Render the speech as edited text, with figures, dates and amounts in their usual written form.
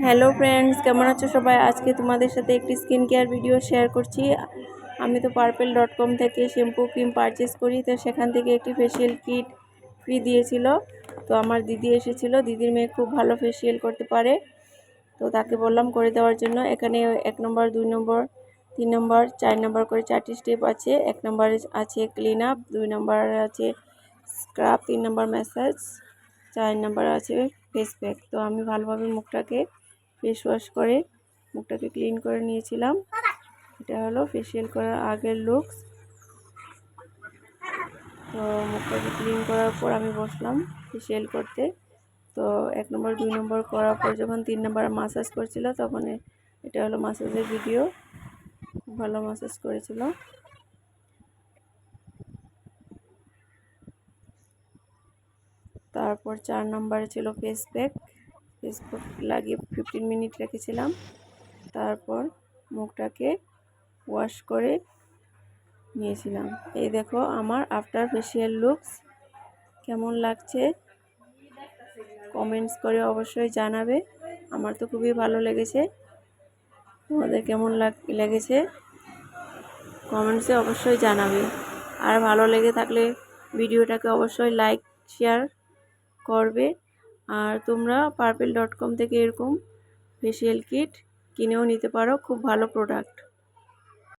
Hello friends, কেমন আছো সবাই? আজকে তোমাদের সাথে একটি স্কিন কেয়ার ভিডিও শেয়ার করছি। আমি তো purple.com থেকে শ্যাম্পু ক্রিম পারচেস করি, তো সেখান থেকে একটি ফেসিয়াল কিট ফ্রি দিয়েছিল। তো আমার দিদি এসেছিল, দিদির মেয়ে খুব ভালো ফেসিয়াল করতে পারে, তো তাকে বললাম করে দেওয়ার জন্য। এখানে 1 নম্বর, 2 নম্বর, 3 নম্বর, 4 নম্বর করে 4টি স্টেপ আছে। 1 নম্বরে আছে ক্লিন আপ, 2 নম্বর আছে স্ক্রাব, 3 নম্বর ম্যাসাজ, 4 নম্বর আছে ফেস প্যাক। তো আমি ভালোভাবে মুখটাকে ফেস ওয়াশ করে মুখটাকে ক্লিন করে নিয়েছিলাম। এটা হলো ফেসিয়াল করার আগের লুকস। তো মুখটাকে ক্লিন করার পর আমি বসলাম ফেসিয়াল করতে। তো 1 নম্বর, 2 নম্বর করার পর যখন 3 নম্বর মাসাজ করছিল, তখন এটা হলো মাসাজের ভিডিও। খুব ভালো মাসাজ করেছিল। তারপর 4 নম্বরে ছিল ফেস প্যাক। ফেস প্যাক লাগিয়ে 15 মিনিট রেখেছিলাম। তারপর মুখটাকে ওয়াশ করে নিয়েছিলাম। এই দেখো আমার আফটার ফেসিয়াল লুকস। কেমন লাগছে কমেন্টস করে অবশ্যই জানাবে। আমার তো খুবই ভালো লেগেছে। তোমাদের কেমন লেগেছে কমেন্টসে অবশ্যই জানাবে। আর ভালো লেগে থাকলে ভিডিওটাকে অবশ্যই লাইক শেয়ার করবে। আর তোমরা purple.com থেকে এরকম ফেসিয়াল কিট কিনেও নিতে পারো, খুব ভালো প্রোডাক্ট।